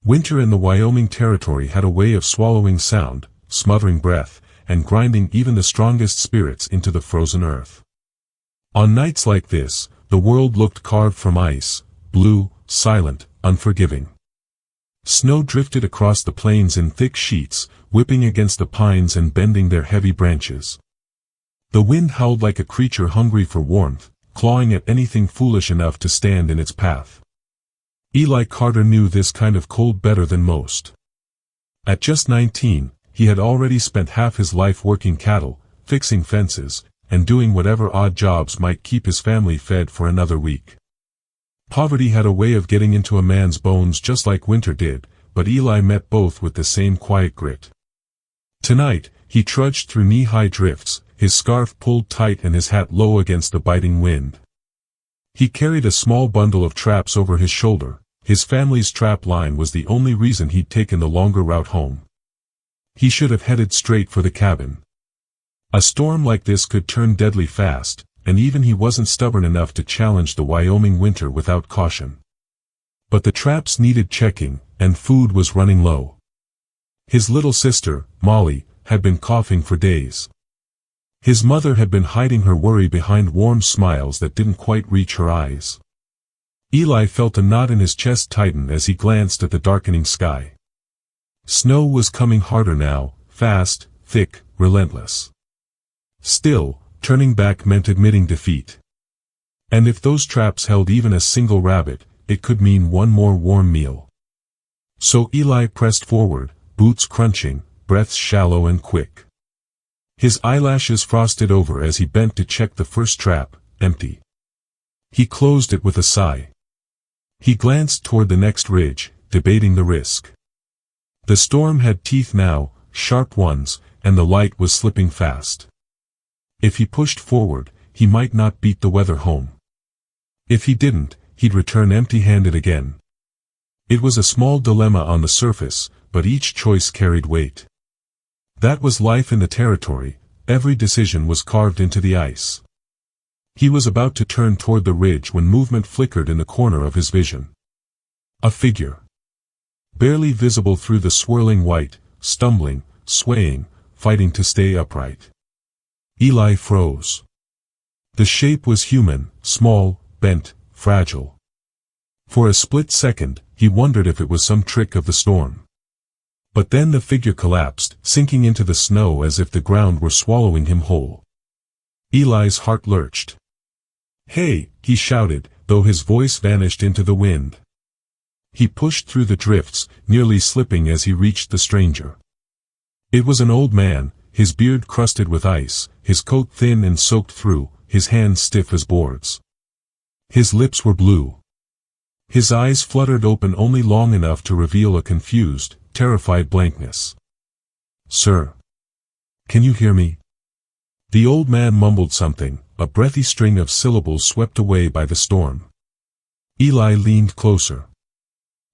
Winter in the Wyoming Territory had a way of swallowing sound, smothering breath, and grinding even the strongest spirits into the frozen earth. On nights like this, the world looked carved from ice, blue, silent, unforgiving. Snow drifted across the plains in thick sheets, whipping against the pines and bending their heavy branches. The wind howled like a creature hungry for warmth, clawing at anything foolish enough to stand in its path. Eli Carter knew this kind of cold better than most. At just 19, he had already spent half his life working cattle, fixing fences, and doing whatever odd jobs might keep his family fed for another week. Poverty had a way of getting into a man's bones just like winter did, but Eli met both with the same quiet grit. Tonight, he trudged through knee-high drifts, his scarf pulled tight and his hat low against the biting wind. He carried a small bundle of traps over his shoulder. His family's trap line was the only reason he'd taken the longer route home. He should have headed straight for the cabin. A storm like this could turn deadly fast, and even he wasn't stubborn enough to challenge the Wyoming winter without caution. But the traps needed checking, and food was running low. His little sister, Molly, had been coughing for days. His mother had been hiding her worry behind warm smiles that didn't quite reach her eyes. Eli felt a knot in his chest tighten as he glanced at the darkening sky. Snow was coming harder now, fast, thick, relentless. Still, turning back meant admitting defeat. And if those traps held even a single rabbit, it could mean one more warm meal. So Eli pressed forward, boots crunching, breaths shallow and quick. His eyelashes frosted over as he bent to check the first trap, empty. He closed it with a sigh. He glanced toward the next ridge, debating the risk. The storm had teeth now, sharp ones, and the light was slipping fast. If he pushed forward, he might not beat the weather home. If he didn't, he'd return empty-handed again. It was a small dilemma on the surface, but each choice carried weight. That was life in the territory. Every decision was carved into the ice. He was about to turn toward the ridge when movement flickered in the corner of his vision. A figure. Barely visible through the swirling white, stumbling, swaying, fighting to stay upright. Eli froze. The shape was human, small, bent, fragile. For a split second, he wondered if it was some trick of the storm. But then the figure collapsed, sinking into the snow as if the ground were swallowing him whole. Eli's heart lurched. "Hey!" he shouted, though his voice vanished into the wind. He pushed through the drifts, nearly slipping as he reached the stranger. It was an old man, his beard crusted with ice, his coat thin and soaked through, his hands stiff as boards. His lips were blue. His eyes fluttered open only long enough to reveal a confused, terrified blankness. "Sir. Can you hear me?" The old man mumbled something, a breathy string of syllables swept away by the storm. Eli leaned closer.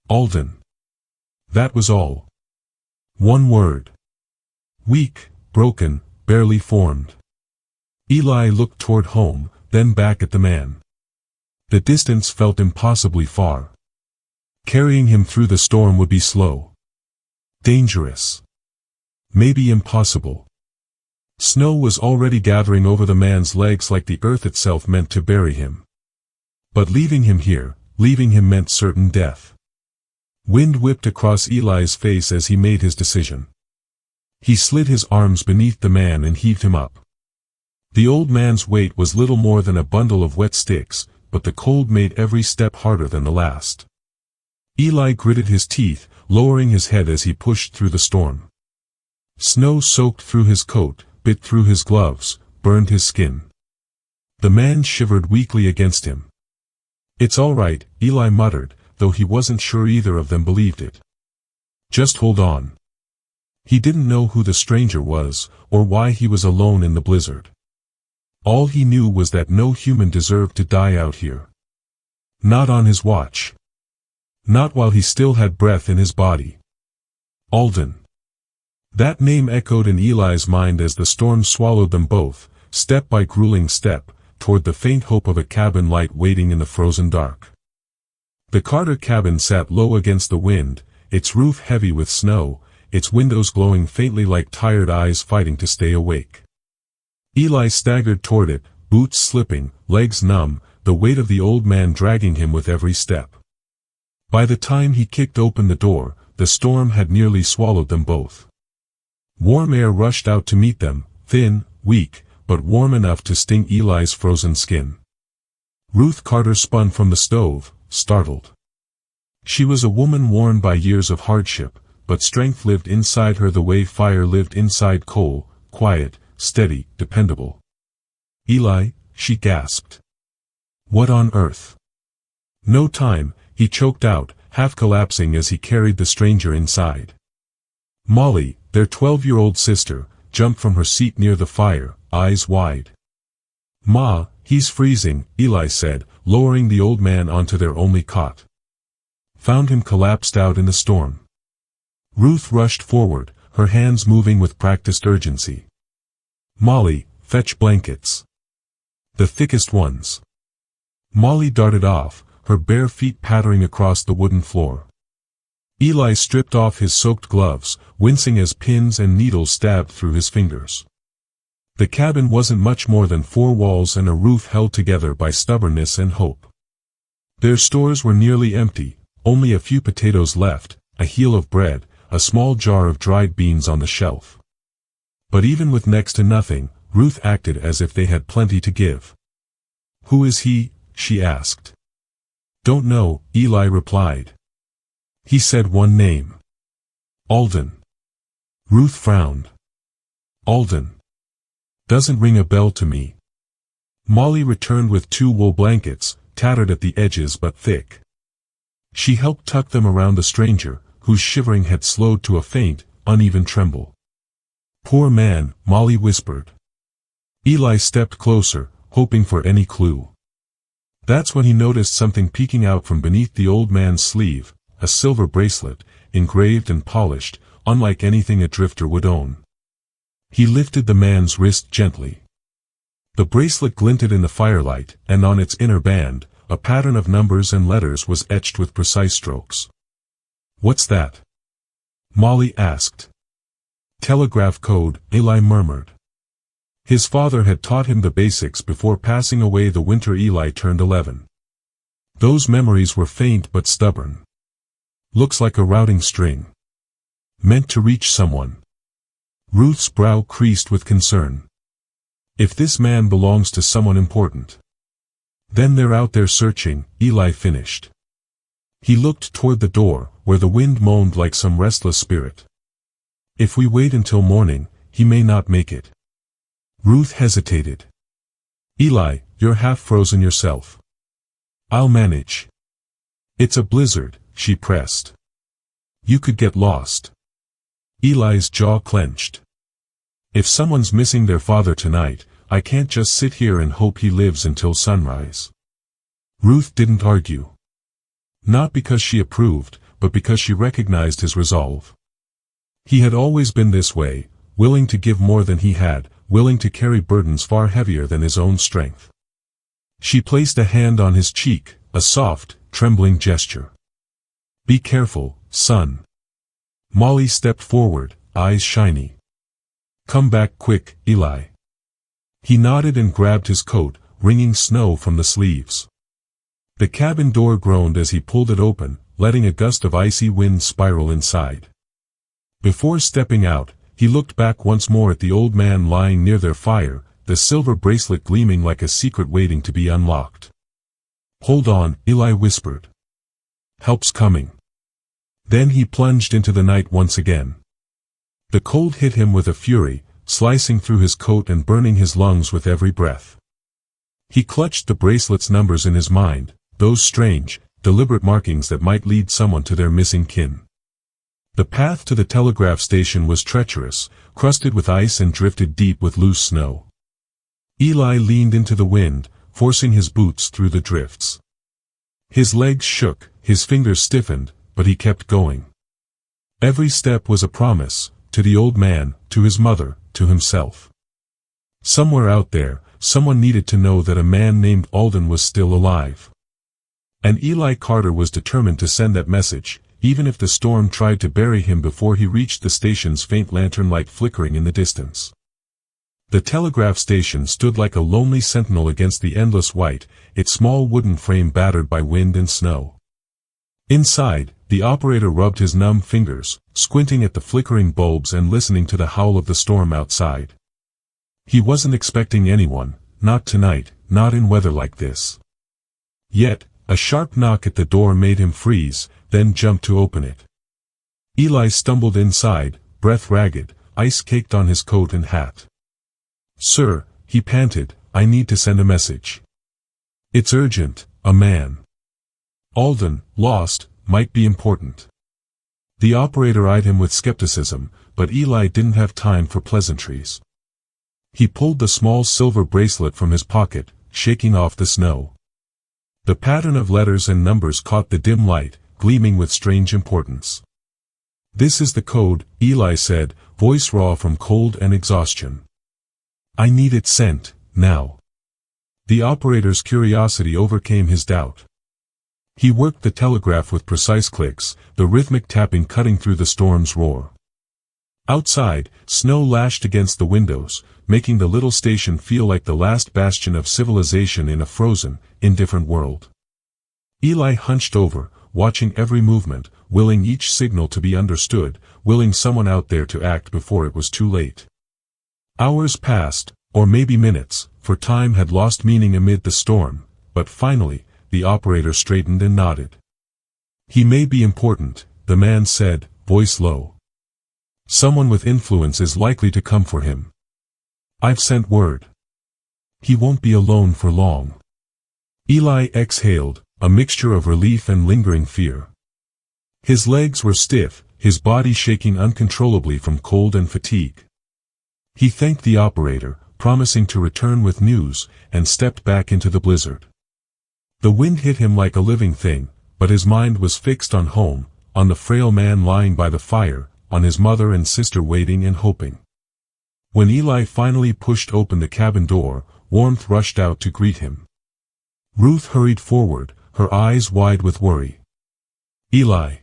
"Alden." That was all. One word. Weak, broken, barely formed. Eli looked toward home, then back at the man. The distance felt impossibly far. Carrying him through the storm would be slow. Dangerous. Maybe impossible. Snow was already gathering over the man's legs like the earth itself meant to bury him. But leaving him here, leaving him meant certain death. Wind whipped across Eli's face as he made his decision. He slid his arms beneath the man and heaved him up. The old man's weight was little more than a bundle of wet sticks, but the cold made every step harder than the last. Eli gritted his teeth, lowering his head as he pushed through the storm. Snow soaked through his coat, bit through his gloves, burned his skin. The man shivered weakly against him. "It's all right," Eli muttered, though he wasn't sure either of them believed it. "Just hold on." He didn't know who the stranger was, or why he was alone in the blizzard. All he knew was that no human deserved to die out here. Not on his watch. Not while he still had breath in his body. Alden. That name echoed in Eli's mind as the storm swallowed them both, step by grueling step, toward the faint hope of a cabin light waiting in the frozen dark. The Carter cabin sat low against the wind, its roof heavy with snow, its windows glowing faintly like tired eyes fighting to stay awake. Eli staggered toward it, boots slipping, legs numb, the weight of the old man dragging him with every step. By the time he kicked open the door, the storm had nearly swallowed them both. Warm air rushed out to meet them, thin, weak, but warm enough to sting Eli's frozen skin. Ruth Carter spun from the stove, startled. She was a woman worn by years of hardship, but strength lived inside her the way fire lived inside coal, quiet, steady, dependable. "Eli," she gasped. "What on earth?" "No time," he choked out, half collapsing as he carried the stranger inside. Molly, their 12-year-old sister, jumped from her seat near the fire, eyes wide. "Ma, he's freezing," Eli said, lowering the old man onto their only cot. "Found him collapsed out in the storm." Ruth rushed forward, her hands moving with practiced urgency. "Molly, fetch blankets. The thickest ones." Molly darted off, her bare feet pattering across the wooden floor. Eli stripped off his soaked gloves, wincing as pins and needles stabbed through his fingers. The cabin wasn't much more than 4 walls and a roof held together by stubbornness and hope. Their stores were nearly empty, only a few potatoes left, a heel of bread, a small jar of dried beans on the shelf. But even with next to nothing, Ruth acted as if they had plenty to give. "Who is he?" she asked. "Don't know," Eli replied. "He said one name. Alden." Ruth frowned. "Alden. Doesn't ring a bell to me." Molly returned with 2 wool blankets, tattered at the edges but thick. She helped tuck them around the stranger, whose shivering had slowed to a faint, uneven tremble. "Poor man," Molly whispered. Eli stepped closer, hoping for any clue. That's when he noticed something peeking out from beneath the old man's sleeve, a silver bracelet, engraved and polished, unlike anything a drifter would own. He lifted the man's wrist gently. The bracelet glinted in the firelight, and on its inner band, a pattern of numbers and letters was etched with precise strokes. "What's that?" Molly asked. "Telegraph code," Eli murmured. His father had taught him the basics before passing away the winter Eli turned 11. Those memories were faint but stubborn. "Looks like a routing string. Meant to reach someone." Ruth's brow creased with concern. "If this man belongs to someone important, then they're out there searching," Eli finished. He looked toward the door, where the wind moaned like some restless spirit. "If we wait until morning, he may not make it." Ruth hesitated. "Eli, you're half frozen yourself." "I'll manage." "It's a blizzard," she pressed. "You could get lost." Eli's jaw clenched. "If someone's missing their father tonight, I can't just sit here and hope he lives until sunrise." Ruth didn't argue. Not because she approved, but because she recognized his resolve. He had always been this way, willing to give more than he had, willing to carry burdens far heavier than his own strength. She placed a hand on his cheek, a soft, trembling gesture. "Be careful, son." Molly stepped forward, eyes shiny. "Come back quick, Eli." He nodded and grabbed his coat, wringing snow from the sleeves. The cabin door groaned as he pulled it open, letting a gust of icy wind spiral inside. Before stepping out, he looked back once more at the old man lying near their fire, the silver bracelet gleaming like a secret waiting to be unlocked. "Hold on," Eli whispered. "Help's coming." Then he plunged into the night once again. The cold hit him with a fury, slicing through his coat and burning his lungs with every breath. He clutched the bracelet's numbers in his mind, those strange, deliberate markings that might lead someone to their missing kin. The path to the telegraph station was treacherous, crusted with ice and drifted deep with loose snow. Eli leaned into the wind, forcing his boots through the drifts. His legs shook, his fingers stiffened, but he kept going. Every step was a promise, to the old man, to his mother, to himself. Somewhere out there, someone needed to know that a man named Alden was still alive. And Eli Carter was determined to send that message, even if the storm tried to bury him before he reached the station's faint lantern light flickering in the distance. The telegraph station stood like a lonely sentinel against the endless white, its small wooden frame battered by wind and snow. Inside, the operator rubbed his numb fingers, squinting at the flickering bulbs and listening to the howl of the storm outside. He wasn't expecting anyone, not tonight, not in weather like this. Yet, a sharp knock at the door made him freeze, then jump to open it. Eli stumbled inside, breath ragged, ice caked on his coat and hat. "Sir," he panted, "I need to send a message. It's urgent, a man. Alden, lost, might be important." The operator eyed him with skepticism, but Eli didn't have time for pleasantries. He pulled the small silver bracelet from his pocket, shaking off the snow. The pattern of letters and numbers caught the dim light, gleaming with strange importance. "This is the code," Eli said, voice raw from cold and exhaustion. "I need it sent, now." The operator's curiosity overcame his doubt. He worked the telegraph with precise clicks, the rhythmic tapping cutting through the storm's roar. Outside, snow lashed against the windows, making the little station feel like the last bastion of civilization in a frozen, indifferent world. Eli hunched over, watching every movement, willing each signal to be understood, willing someone out there to act before it was too late. Hours passed, or maybe minutes, for time had lost meaning amid the storm, but finally, the operator straightened and nodded. "He may be important," the man said, voice low. "Someone with influence is likely to come for him. I've sent word. He won't be alone for long." Eli exhaled, a mixture of relief and lingering fear. His legs were stiff, his body shaking uncontrollably from cold and fatigue. He thanked the operator, promising to return with news, and stepped back into the blizzard. The wind hit him like a living thing, but his mind was fixed on home, on the frail man lying by the fire, on his mother and sister waiting and hoping. When Eli finally pushed open the cabin door, warmth rushed out to greet him. Ruth hurried forward, her eyes wide with worry. "Eli.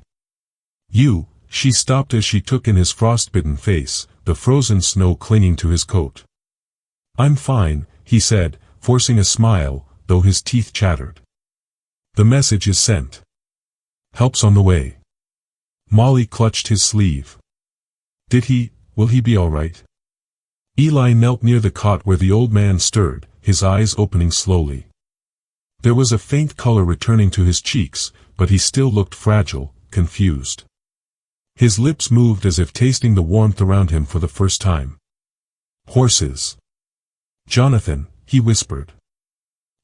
You," she stopped as she took in his frostbitten face, the frozen snow clinging to his coat. "I'm fine," he said, forcing a smile, though his teeth chattered. "The message is sent. Help's on the way." Molly clutched his sleeve. Will he be all right?" Eli knelt near the cot where the old man stirred, his eyes opening slowly. There was a faint color returning to his cheeks, but he still looked fragile, confused. His lips moved as if tasting the warmth around him for the first time. "Horses. Jonathan," he whispered.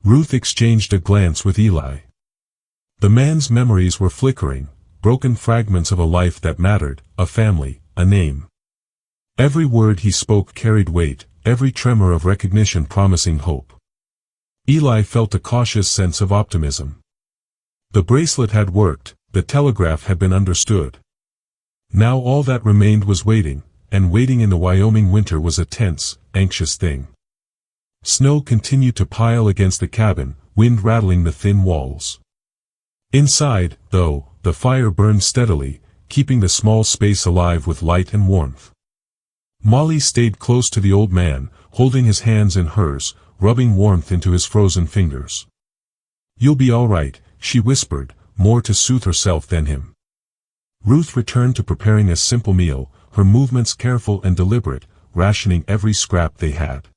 Ruth exchanged a glance with Eli. The man's memories were flickering, broken fragments of a life that mattered, a family, a name. Every word he spoke carried weight, every tremor of recognition promising hope. Eli felt a cautious sense of optimism. The bracelet had worked, the telegraph had been understood. Now all that remained was waiting, and waiting in the Wyoming winter was a tense, anxious thing. Snow continued to pile against the cabin, wind rattling the thin walls. Inside, though, the fire burned steadily, keeping the small space alive with light and warmth. Molly stayed close to the old man, holding his hands in hers, rubbing warmth into his frozen fingers. "You'll be all right," she whispered, more to soothe herself than him. Ruth returned to preparing a simple meal, her movements careful and deliberate, rationing every scrap they had.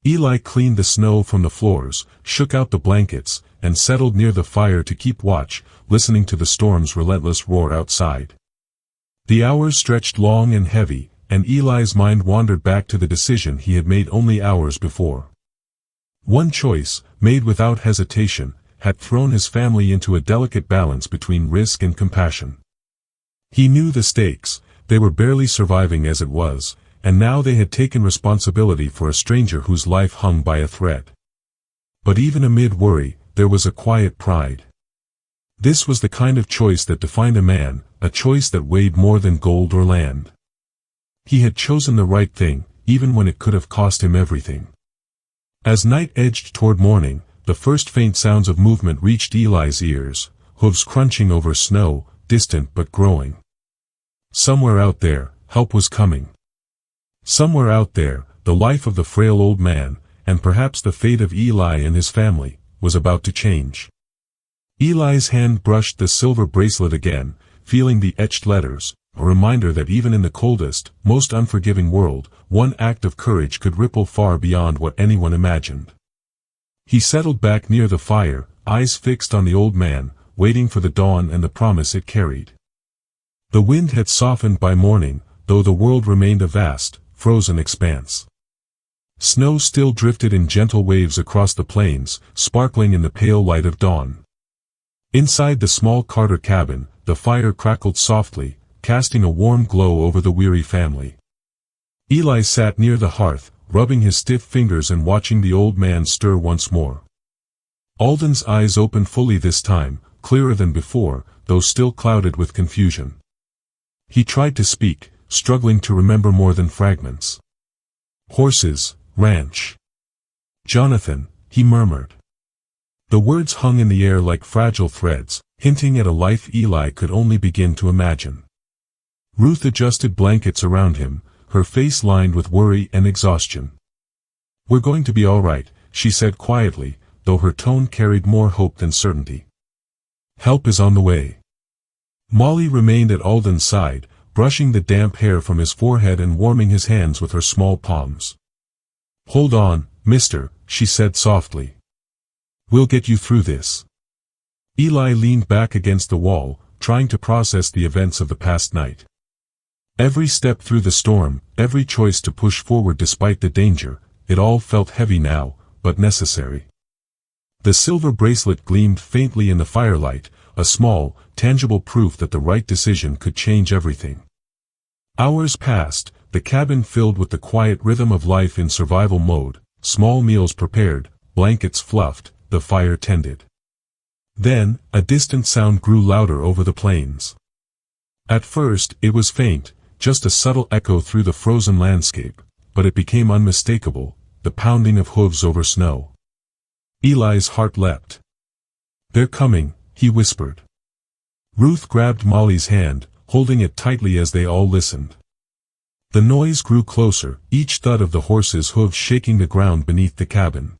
Eli cleaned the snow from the floors, shook out the blankets, and settled near the fire to keep watch, listening to the storm's relentless roar outside. The hours stretched long and heavy, and Eli's mind wandered back to the decision he had made only hours before. One choice, made without hesitation, had thrown his family into a delicate balance between risk and compassion. He knew the stakes, they were barely surviving as it was, and now they had taken responsibility for a stranger whose life hung by a thread. But even amid worry, there was a quiet pride. This was the kind of choice that defined a man, a choice that weighed more than gold or land. He had chosen the right thing, even when it could have cost him everything. As night edged toward morning, the first faint sounds of movement reached Eli's ears, hooves crunching over snow, distant but growing. Somewhere out there, help was coming. Somewhere out there, the life of the frail old man, and perhaps the fate of Eli and his family, was about to change. Eli's hand brushed the silver bracelet again, feeling the etched letters, a reminder that even in the coldest, most unforgiving world, one act of courage could ripple far beyond what anyone imagined. He settled back near the fire, eyes fixed on the old man, waiting for the dawn and the promise it carried. The wind had softened by morning, though the world remained a vast, frozen expanse. Snow still drifted in gentle waves across the plains, sparkling in the pale light of dawn. Inside the small Carter cabin, the fire crackled softly, casting a warm glow over the weary family. Eli sat near the hearth, rubbing his stiff fingers and watching the old man stir once more. Alden's eyes opened fully this time, clearer than before, though still clouded with confusion. He tried to speak, struggling to remember more than fragments. Horses, ranch. Jonathan, he murmured. The words hung in the air like fragile threads, hinting at a life Eli could only begin to imagine. Ruth adjusted blankets around him, her face lined with worry and exhaustion. "We're going to be all right," she said quietly, though her tone carried more hope than certainty. "Help is on the way." Molly remained at Alden's side, brushing the damp hair from his forehead and warming his hands with her small palms. "Hold on, mister," she said softly. "We'll get you through this." Eli leaned back against the wall, trying to process the events of the past night. Every step through the storm, every choice to push forward despite the danger, it all felt heavy now, but necessary. The silver bracelet gleamed faintly in the firelight, a small, tangible proof that the right decision could change everything. Hours passed, the cabin filled with the quiet rhythm of life in survival mode, small meals prepared, blankets fluffed, the fire tended. Then, a distant sound grew louder over the plains. At first, it was faint, just a subtle echo through the frozen landscape, but it became unmistakable, the pounding of hooves over snow. Eli's heart leapt. "They're coming," he whispered. Ruth grabbed Molly's hand, holding it tightly as they all listened. The noise grew closer, each thud of the horses' hooves shaking the ground beneath the cabin.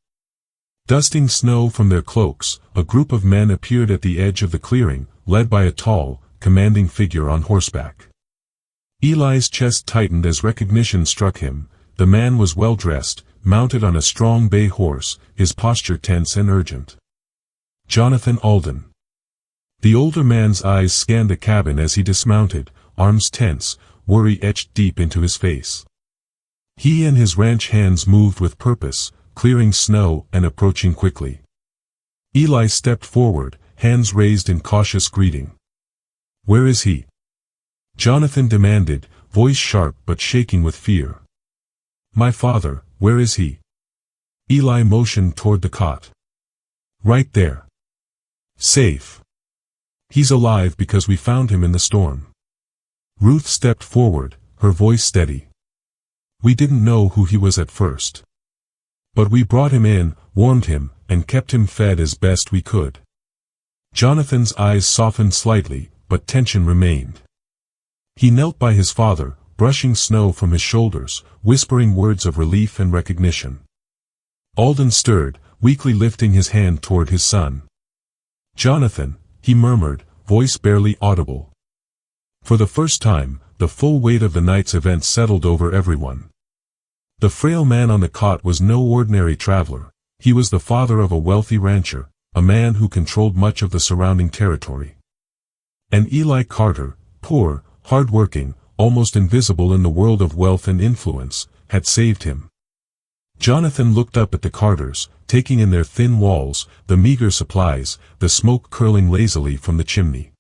Dusting snow from their cloaks, a group of men appeared at the edge of the clearing, led by a tall, commanding figure on horseback. Eli's chest tightened as recognition struck him. The man was well-dressed, mounted on a strong bay horse, his posture tense and urgent. Jonathan Alden. The older man's eyes scanned the cabin as he dismounted, arms tense, worry etched deep into his face. He and his ranch hands moved with purpose, clearing snow and approaching quickly. Eli stepped forward, hands raised in cautious greeting. "Where is he?" Jonathan demanded, voice sharp but shaking with fear. "My father, where is he?" Eli motioned toward the cot. "Right there. Safe. He's alive because we found him in the storm." Ruth stepped forward, her voice steady. "We didn't know who he was at first. But we brought him in, warmed him, and kept him fed as best we could." Jonathan's eyes softened slightly, but tension remained. He knelt by his father, brushing snow from his shoulders, whispering words of relief and recognition. Alden stirred, weakly lifting his hand toward his son. "Jonathan," he murmured, voice barely audible. For the first time, the full weight of the night's events settled over everyone. The frail man on the cot was no ordinary traveler. He was the father of a wealthy rancher, a man who controlled much of the surrounding territory. And Eli Carter, poor, hard-working, almost invisible in the world of wealth and influence, had saved him. Jonathan looked up at the Carters, taking in their thin walls, the meager supplies, the smoke curling lazily from the chimney.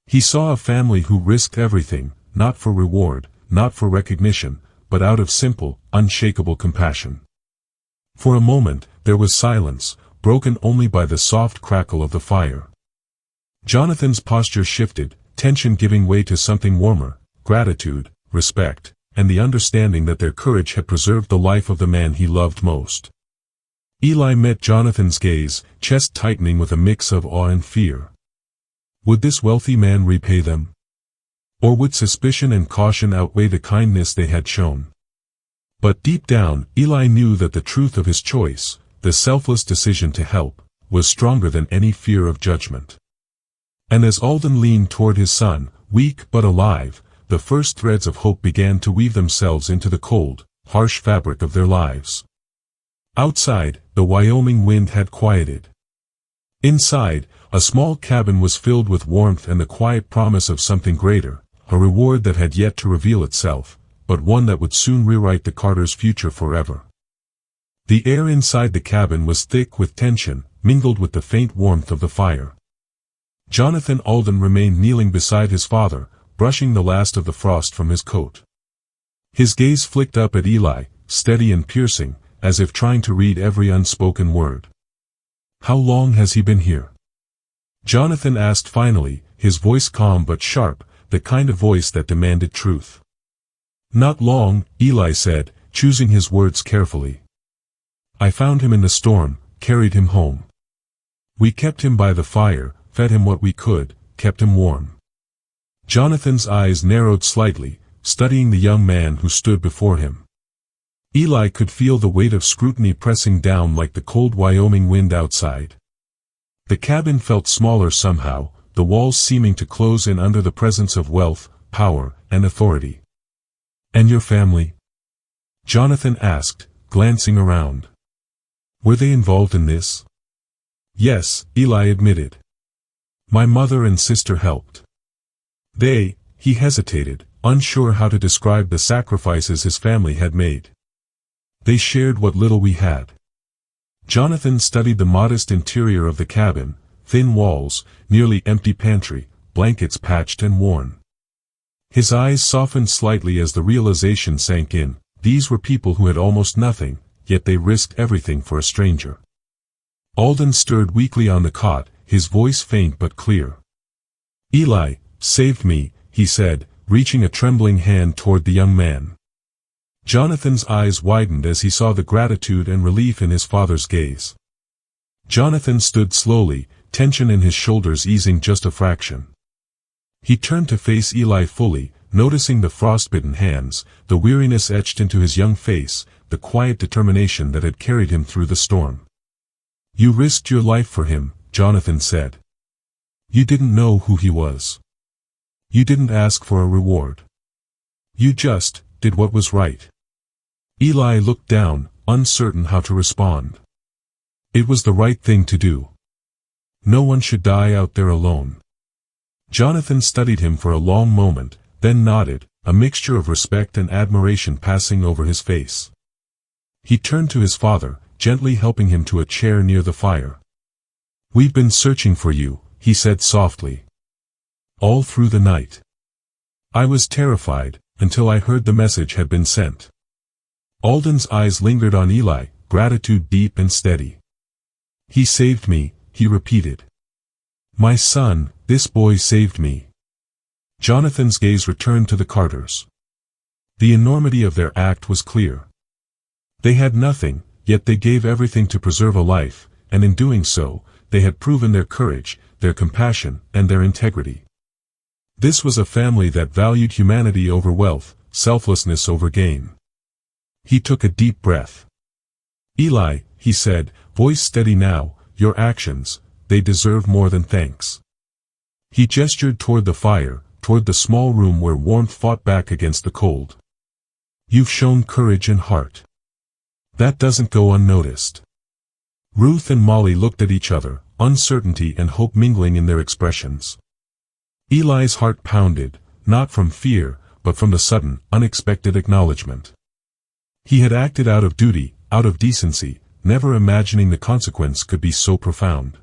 He saw a family who risked everything, not for reward, not for recognition, but out of simple, unshakable compassion. For a moment, there was silence, broken only by the soft crackle of the fire. Jonathan's posture shifted, tension giving way to something warmer, gratitude, respect, and the understanding that their courage had preserved the life of the man he loved most. Eli met Jonathan's gaze, chest tightening with a mix of awe and fear. Would this wealthy man repay them? Or would suspicion and caution outweigh the kindness they had shown? But deep down, Eli knew that the truth of his choice, the selfless decision to help, was stronger than any fear of judgment. And as Alden leaned toward his son, weak but alive, the first threads of hope began to weave themselves into the cold, harsh fabric of their lives. Outside, the Wyoming wind had quieted. Inside, a small cabin was filled with warmth and the quiet promise of something greater, a reward that had yet to reveal itself, but one that would soon rewrite the Carters' future forever. The air inside the cabin was thick with tension, mingled with the faint warmth of the fire. Jonathan Alden remained kneeling beside his father, brushing the last of the frost from his coat. His gaze flicked up at Eli, steady and piercing, as if trying to read every unspoken word. "How long has he been here?" Jonathan asked finally, his voice calm but sharp, the kind of voice that demanded truth. "Not long," Eli said, choosing his words carefully. "I found him in the storm, carried him home. We kept him by the fire, fed him what we could, kept him warm." Jonathan's eyes narrowed slightly, studying the young man who stood before him. Eli could feel the weight of scrutiny pressing down like the cold Wyoming wind outside. The cabin felt smaller somehow, the walls seeming to close in under the presence of wealth, power, and authority. "And your family?" Jonathan asked, glancing around. "Were they involved in this?" "Yes," Eli admitted. "My mother and sister helped. He hesitated, unsure how to describe the sacrifices his family had made. "They shared what little we had." Jonathan studied the modest interior of the cabin, thin walls, nearly empty pantry, blankets patched and worn. His eyes softened slightly as the realization sank in. These were people who had almost nothing, yet they risked everything for a stranger. Alden stirred weakly on the cot, his voice faint but clear. "Eli saved me," he said, reaching a trembling hand toward the young man. Jonathan's eyes widened as he saw the gratitude and relief in his father's gaze. Jonathan stood slowly, tension in his shoulders easing just a fraction. He turned to face Eli fully, noticing the frostbitten hands, the weariness etched into his young face, the quiet determination that had carried him through the storm. "You risked your life for him," Jonathan said. "You didn't know who he was. You didn't ask for a reward. You just did what was right." Eli looked down, uncertain how to respond. It was the right thing to do. No one should die out there alone. Jonathan studied him for a long moment, then nodded, a mixture of respect and admiration passing over his face. He turned to his father, gently helping him to a chair near the fire. "We've been searching for you," he said softly. "All through the night. I was terrified, until I heard the message had been sent." Alden's eyes lingered on Eli, gratitude deep and steady. "He saved me," he repeated. "My son, this boy saved me." Jonathan's gaze returned to the Carters. The enormity of their act was clear. They had nothing, yet they gave everything to preserve a life, and in doing so, they had proven their courage, their compassion, and their integrity. This was a family that valued humanity over wealth, selflessness over gain. He took a deep breath. "Eli," he said, voice steady now, "your actions, they deserve more than thanks." He gestured toward the fire, toward the small room where warmth fought back against the cold. "You've shown courage and heart. That doesn't go unnoticed." Ruth and Molly looked at each other, uncertainty and hope mingling in their expressions. Eli's heart pounded, not from fear, but from the sudden, unexpected acknowledgement. He had acted out of duty, out of decency, never imagining the consequence could be so profound.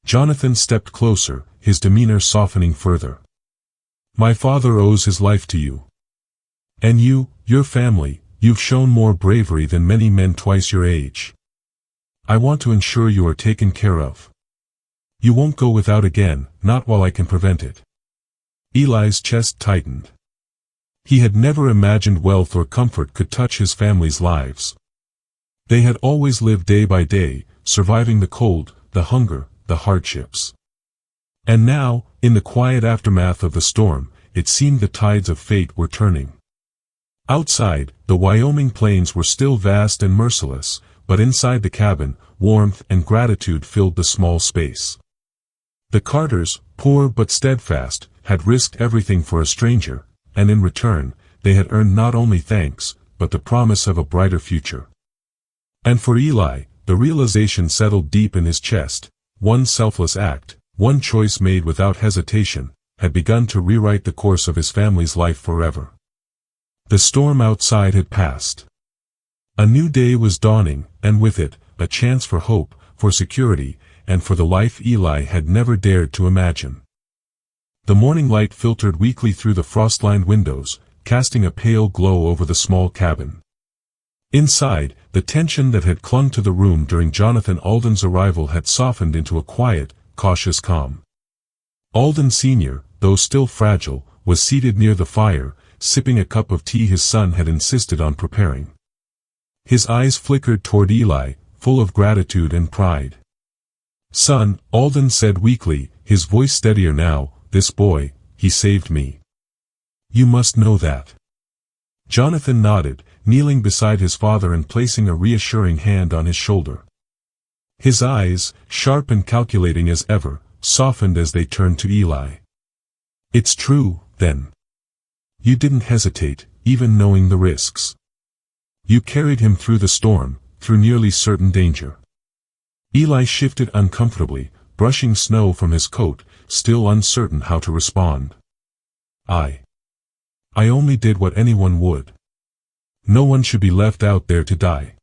Jonathan stepped closer, his demeanor softening further. "My father owes his life to you. And you, your family, you've shown more bravery than many men twice your age. I want to ensure you are taken care of. You won't go without again, not while I can prevent it." Eli's chest tightened. He had never imagined wealth or comfort could touch his family's lives. They had always lived day by day, surviving the cold, the hunger, the hardships. And now, in the quiet aftermath of the storm, it seemed the tides of fate were turning. Outside, the Wyoming plains were still vast and merciless, but inside the cabin, warmth and gratitude filled the small space. The Carters, poor but steadfast, had risked everything for a stranger, and in return, they had earned not only thanks, but the promise of a brighter future. And for Eli, the realization settled deep in his chest: one selfless act, one choice made without hesitation, had begun to rewrite the course of his family's life forever. The storm outside had passed. A new day was dawning, and with it, a chance for hope, for security, and for the life Eli had never dared to imagine. The morning light filtered weakly through the frost-lined windows, casting a pale glow over the small cabin. Inside, the tension that had clung to the room during Jonathan Alden's arrival had softened into a quiet, cautious calm. Alden Sr., though still fragile, was seated near the fire, sipping a cup of tea his son had insisted on preparing. His eyes flickered toward Eli, full of gratitude and pride. "Son," Alden said weakly, his voice steadier now, "this boy, he saved me. You must know that." Jonathan nodded, kneeling beside his father and placing a reassuring hand on his shoulder. His eyes, sharp and calculating as ever, softened as they turned to Eli. "It's true, then. You didn't hesitate, even knowing the risks. You carried him through the storm, through nearly certain danger." Eli shifted uncomfortably, brushing snow from his coat, still uncertain how to respond. I only did what anyone would. No one should be left out there to die."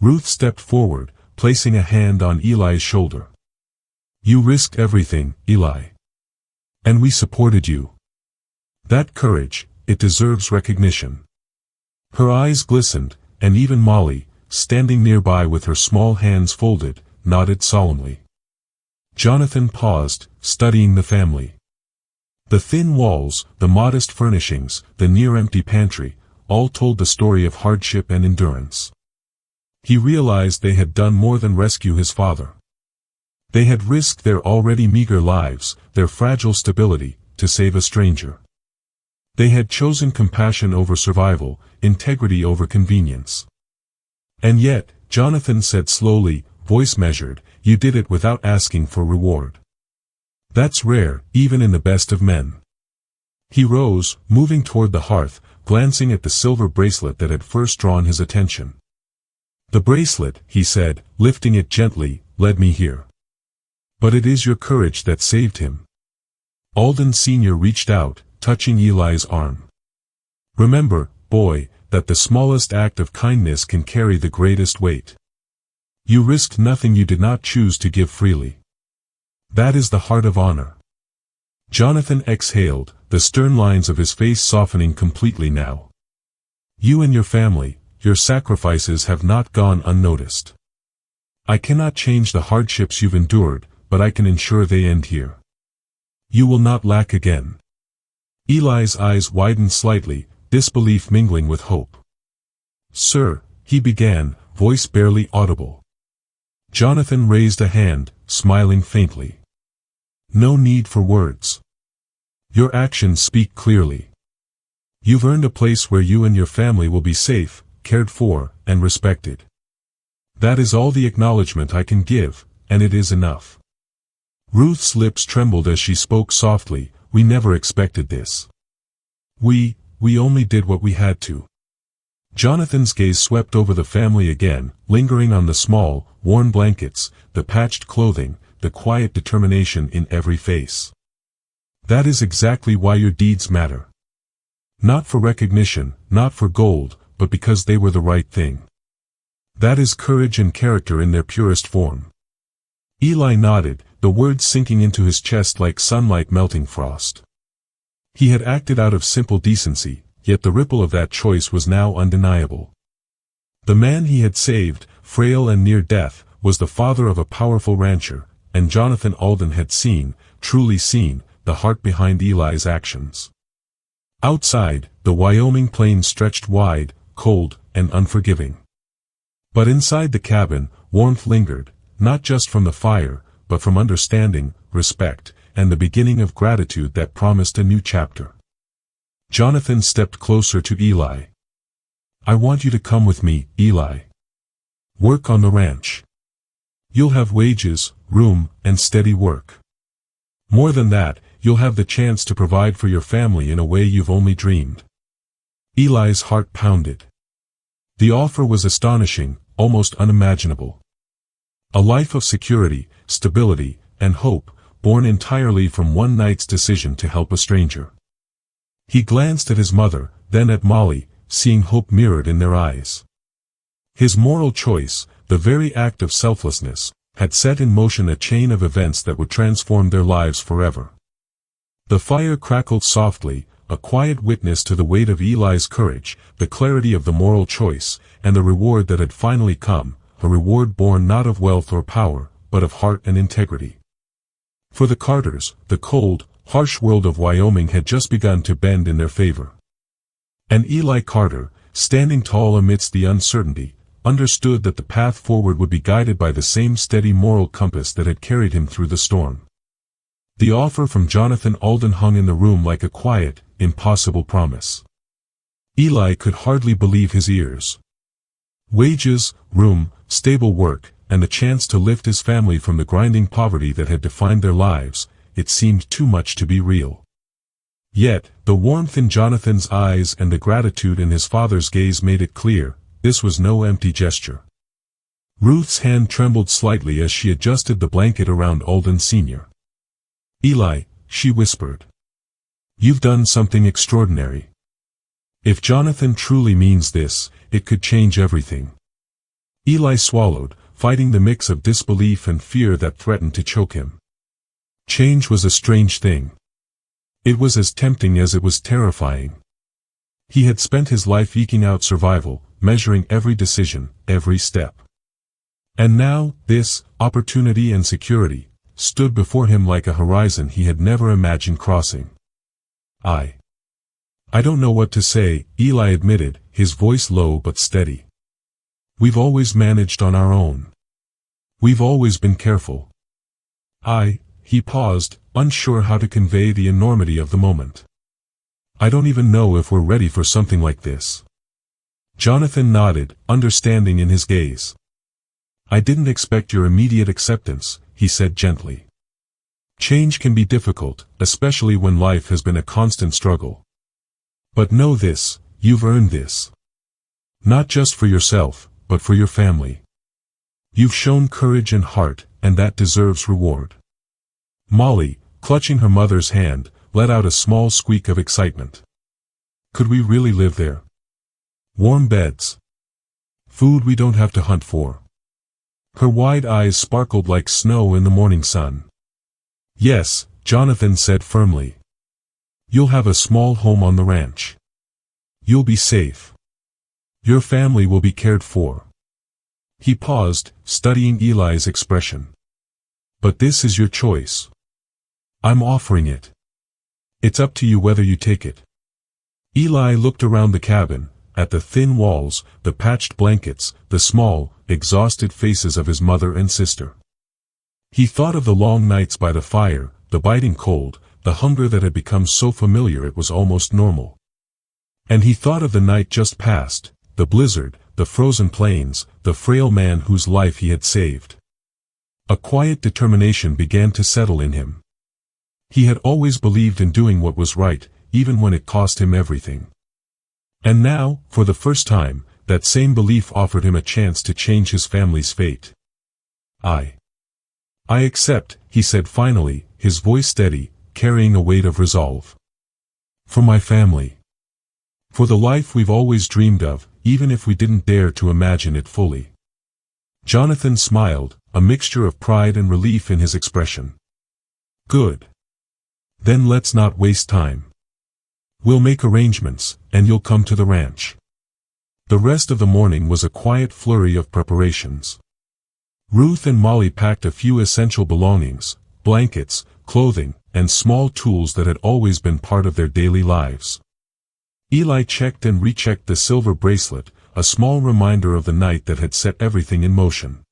Ruth stepped forward, placing a hand on Eli's shoulder. "You risked everything, Eli. And we supported you. That courage, it deserves recognition." Her eyes glistened, and even Molly, standing nearby with her small hands folded, nodded solemnly. Jonathan paused, studying the family. The thin walls, the modest furnishings, the near-empty pantry, all told the story of hardship and endurance. He realized they had done more than rescue his father. They had risked their already meager lives, their fragile stability, to save a stranger. They had chosen compassion over survival, integrity over convenience. "And yet," Jonathan said slowly, voice measured, "you did it without asking for reward. That's rare, even in the best of men." He rose, moving toward the hearth, glancing at the silver bracelet that had first drawn his attention. "The bracelet," he said, lifting it gently, "led me here. But it is your courage that saved him." Alden Sr. reached out, touching Eli's arm. "Remember, boy, that the smallest act of kindness can carry the greatest weight. You risked nothing you did not choose to give freely. That is the heart of honor." Jonathan exhaled, the stern lines of his face softening completely now. "You and your family, your sacrifices have not gone unnoticed. I cannot change the hardships you've endured, but I can ensure they end here. You will not lack again." Eli's eyes widened slightly, disbelief mingling with hope. "Sir," he began, voice barely audible. Jonathan raised a hand, smiling faintly. "No need for words. Your actions speak clearly. You've earned a place where you and your family will be safe, cared for, and respected. That is all the acknowledgement I can give, and it is enough." Ruth's lips trembled as she spoke softly, "We never expected this. We only did what we had to." Jonathan's gaze swept over the family again, lingering on the small, worn blankets, the patched clothing, the quiet determination in every face. "That is exactly why your deeds matter. Not for recognition, not for gold, but because they were the right thing. That is courage and character in their purest form." Eli nodded, the words sinking into his chest like sunlight melting frost. He had acted out of simple decency, yet the ripple of that choice was now undeniable. The man he had saved, frail and near death, was the father of a powerful rancher, and Jonathan Alden had seen, truly seen, the heart behind Eli's actions. Outside, the Wyoming plains stretched wide, cold, and unforgiving. But inside the cabin, warmth lingered, not just from the fire, but from understanding, respect, and the beginning of gratitude that promised a new chapter. Jonathan stepped closer to Eli. "I want you to come with me, Eli. Work on the ranch. You'll have wages, room, and steady work. More than that, you'll have the chance to provide for your family in a way you've only dreamed." Eli's heart pounded. The offer was astonishing, almost unimaginable. A life of security, stability, and hope, born entirely from one night's decision to help a stranger. He glanced at his mother, then at Molly, seeing hope mirrored in their eyes. His moral choice, the very act of selflessness, had set in motion a chain of events that would transform their lives forever. The fire crackled softly, a quiet witness to the weight of Eli's courage, the clarity of the moral choice, and the reward that had finally come, a reward born not of wealth or power, but of heart and integrity. For the Carters, the cold, harsh world of Wyoming had just begun to bend in their favor. And Eli Carter, standing tall amidst the uncertainty, understood that the path forward would be guided by the same steady moral compass that had carried him through the storm. The offer from Jonathan Alden hung in the room like a quiet, impossible promise. Eli could hardly believe his ears. Wages, room, stable work, and the chance to lift his family from the grinding poverty that had defined their lives, it seemed too much to be real. Yet, the warmth in Jonathan's eyes and the gratitude in his father's gaze made it clear, this was no empty gesture. Ruth's hand trembled slightly as she adjusted the blanket around Alden Sr. "Eli," she whispered. "You've done something extraordinary. If Jonathan truly means this, it could change everything." Eli swallowed, fighting the mix of disbelief and fear that threatened to choke him. Change was a strange thing. It was as tempting as it was terrifying. He had spent his life eking out survival, measuring every decision, every step. And now, this, opportunity and security, stood before him like a horizon he had never imagined crossing. I don't know what to say," Eli admitted, his voice low but steady. "We've always managed on our own. We've always been careful." He paused, unsure how to convey the enormity of the moment. "I don't even know if we're ready for something like this." Jonathan nodded, understanding in his gaze. "I didn't expect your immediate acceptance," he said gently. "Change can be difficult, especially when life has been a constant struggle. But know this, you've earned this. Not just for yourself, but for your family. You've shown courage and heart, and that deserves reward." Molly, clutching her mother's hand, let out a small squeak of excitement. "Could we really live there? Warm beds. Food we don't have to hunt for." Her wide eyes sparkled like snow in the morning sun. "Yes," Jonathan said firmly. "You'll have a small home on the ranch. You'll be safe. Your family will be cared for." He paused, studying Eli's expression. "But this is your choice. I'm offering it. It's up to you whether you take it." Eli looked around the cabin, at the thin walls, the patched blankets, the small, exhausted faces of his mother and sister. He thought of the long nights by the fire, the biting cold, the hunger that had become so familiar it was almost normal. And he thought of the night just past, the blizzard, the frozen plains, the frail man whose life he had saved. A quiet determination began to settle in him. He had always believed in doing what was right, even when it cost him everything. And now, for the first time, that same belief offered him a chance to change his family's fate. I accept," he said finally, his voice steady, carrying a weight of resolve. "For my family. For the life we've always dreamed of, even if we didn't dare to imagine it fully." Jonathan smiled, a mixture of pride and relief in his expression. "Good. Then let's not waste time. We'll make arrangements, and you'll come to the ranch." The rest of the morning was a quiet flurry of preparations. Ruth and Molly packed a few essential belongings, blankets, clothing, and small tools that had always been part of their daily lives. Eli checked and rechecked the silver bracelet, a small reminder of the night that had set everything in motion.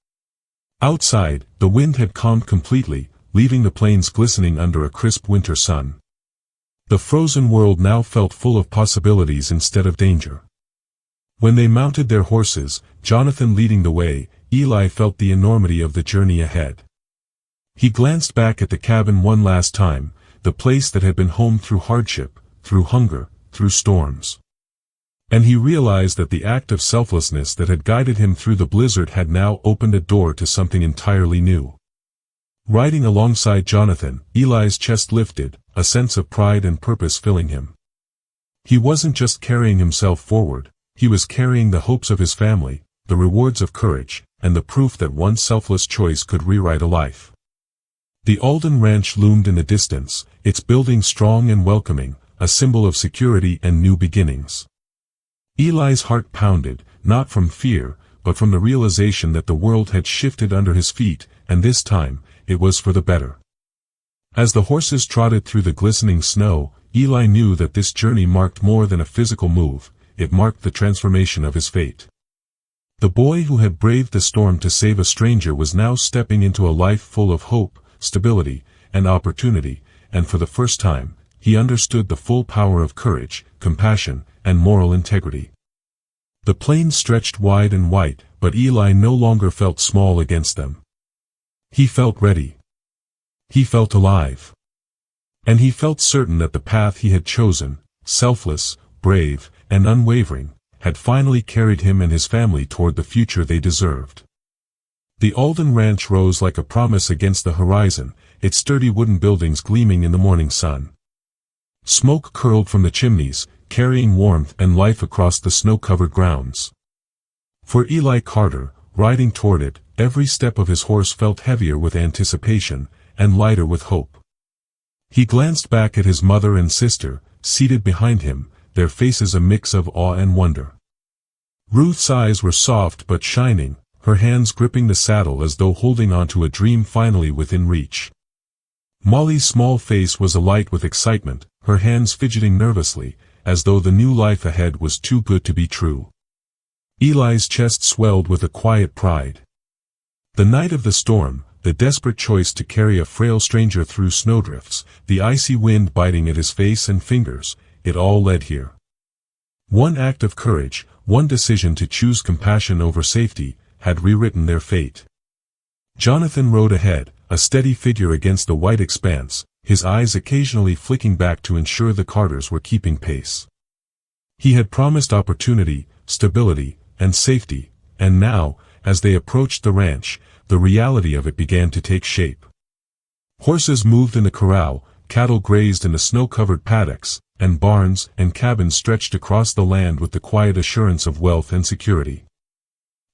Outside, the wind had calmed completely, leaving the plains glistening under a crisp winter sun. The frozen world now felt full of possibilities instead of danger. When they mounted their horses, Jonathan leading the way, Eli felt the enormity of the journey ahead. He glanced back at the cabin one last time, the place that had been home through hardship, through hunger, through storms. And he realized that the act of selflessness that had guided him through the blizzard had now opened a door to something entirely new. Riding alongside Jonathan, Eli's chest lifted, a sense of pride and purpose filling him. He wasn't just carrying himself forward, he was carrying the hopes of his family, the rewards of courage, and the proof that one selfless choice could rewrite a life. The Alden Ranch loomed in the distance, its buildings strong and welcoming, a symbol of security and new beginnings. Eli's heart pounded, not from fear, but from the realization that the world had shifted under his feet, and this time, it was for the better. As the horses trotted through the glistening snow, Eli knew that this journey marked more than a physical move, it marked the transformation of his fate. The boy who had braved the storm to save a stranger was now stepping into a life full of hope, stability, and opportunity, and for the first time, he understood the full power of courage, compassion, and moral integrity. The plains stretched wide and white, but Eli no longer felt small against them. He felt ready. He felt alive. And he felt certain that the path he had chosen, selfless, brave, and unwavering, had finally carried him and his family toward the future they deserved. The Alden Ranch rose like a promise against the horizon, its sturdy wooden buildings gleaming in the morning sun. Smoke curled from the chimneys, carrying warmth and life across the snow-covered grounds. For Eli Carter, riding toward it, every step of his horse felt heavier with anticipation, and lighter with hope. He glanced back at his mother and sister, seated behind him, their faces a mix of awe and wonder. Ruth's eyes were soft but shining, her hands gripping the saddle as though holding onto a dream finally within reach. Molly's small face was alight with excitement, her hands fidgeting nervously, as though the new life ahead was too good to be true. Eli's chest swelled with a quiet pride. The night of the storm, the desperate choice to carry a frail stranger through snowdrifts, the icy wind biting at his face and fingers, it all led here. One act of courage, one decision to choose compassion over safety, had rewritten their fate. Jonathan rode ahead, a steady figure against the white expanse, his eyes occasionally flicking back to ensure the Carters were keeping pace. He had promised opportunity, stability, and safety, and now, as they approached the ranch, the reality of it began to take shape. Horses moved in the corral, cattle grazed in the snow-covered paddocks, and barns and cabins stretched across the land with the quiet assurance of wealth and security.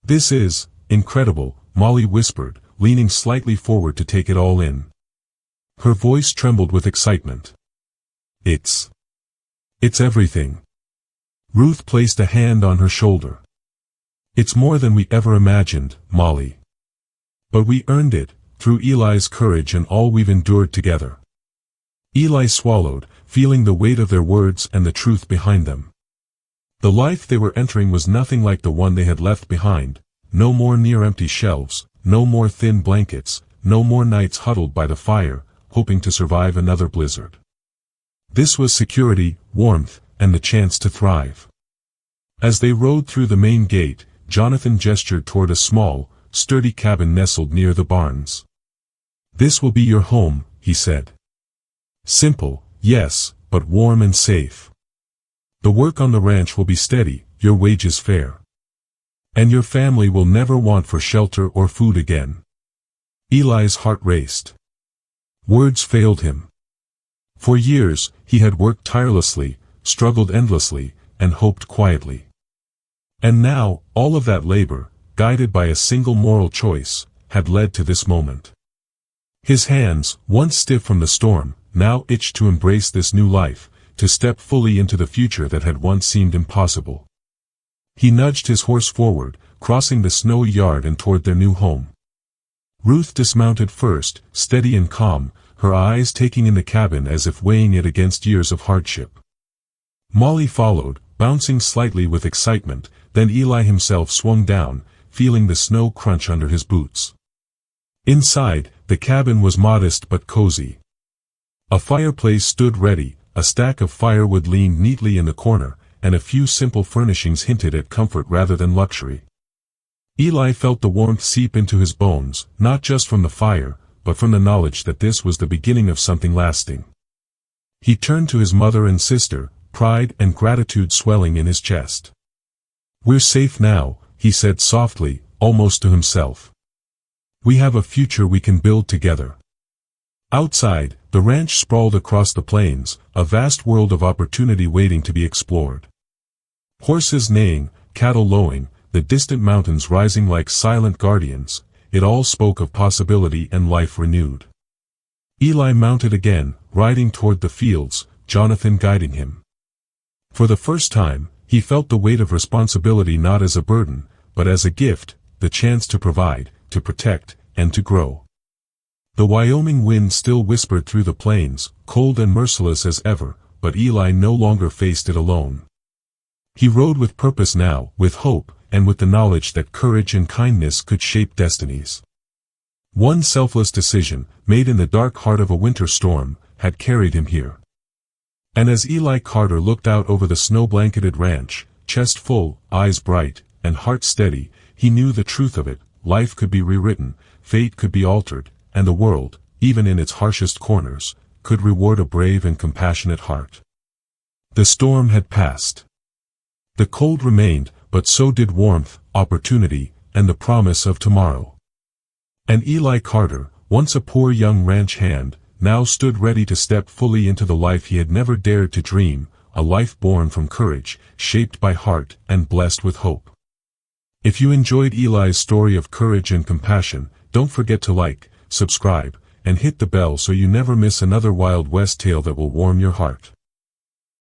"This is incredible," Molly whispered, leaning slightly forward to take it all in. Her voice trembled with excitement. It's everything." Ruth placed a hand on her shoulder. "It's more than we ever imagined, Molly. But we earned it, through Eli's courage and all we've endured together." Eli swallowed, feeling the weight of their words and the truth behind them. The life they were entering was nothing like the one they had left behind, no more near-empty shelves, no more thin blankets, no more nights huddled by the fire, hoping to survive another blizzard. This was security, warmth, and the chance to thrive. As they rode through the main gate, Jonathan gestured toward a small, sturdy cabin nestled near the barns. "This will be your home," he said. "Simple, yes, but warm and safe. The work on the ranch will be steady, your wages fair. And your family will never want for shelter or food again." Eli's heart raced. Words failed him. For years, he had worked tirelessly, struggled endlessly, and hoped quietly. And now, all of that labor, guided by a single moral choice, had led to this moment. His hands, once stiff from the storm, now itched to embrace this new life, to step fully into the future that had once seemed impossible. He nudged his horse forward, crossing the snowy yard and toward their new home. Ruth dismounted first, steady and calm, her eyes taking in the cabin as if weighing it against years of hardship. Molly followed, bouncing slightly with excitement, then Eli himself swung down, feeling the snow crunch under his boots. Inside, the cabin was modest but cozy. A fireplace stood ready, a stack of firewood leaned neatly in the corner, and a few simple furnishings hinted at comfort rather than luxury. Eli felt the warmth seep into his bones, not just from the fire, but from the knowledge that this was the beginning of something lasting. He turned to his mother and sister, pride and gratitude swelling in his chest. "We're safe now," he said softly, almost to himself. "We have a future we can build together." Outside, the ranch sprawled across the plains, a vast world of opportunity waiting to be explored. Horses neighing, cattle lowing, the distant mountains rising like silent guardians, it all spoke of possibility and life renewed. Eli mounted again, riding toward the fields, Jonathan guiding him. For the first time, he felt the weight of responsibility not as a burden, but as a gift, the chance to provide, to protect, and to grow. The Wyoming wind still whispered through the plains, cold and merciless as ever, but Eli no longer faced it alone. He rode with purpose now, with hope, and with the knowledge that courage and kindness could shape destinies. One selfless decision, made in the dark heart of a winter storm, had carried him here. And as Eli Carter looked out over the snow-blanketed ranch, chest full, eyes bright, and heart steady, he knew the truth of it: life could be rewritten, fate could be altered, and the world, even in its harshest corners, could reward a brave and compassionate heart. The storm had passed. The cold remained, but so did warmth, opportunity, and the promise of tomorrow. And Eli Carter, once a poor young ranch hand, now stood ready to step fully into the life he had never dared to dream, a life born from courage, shaped by heart, and blessed with hope. If you enjoyed Eli's story of courage and compassion, don't forget to like, subscribe, and hit the bell so you never miss another Wild West tale that will warm your heart.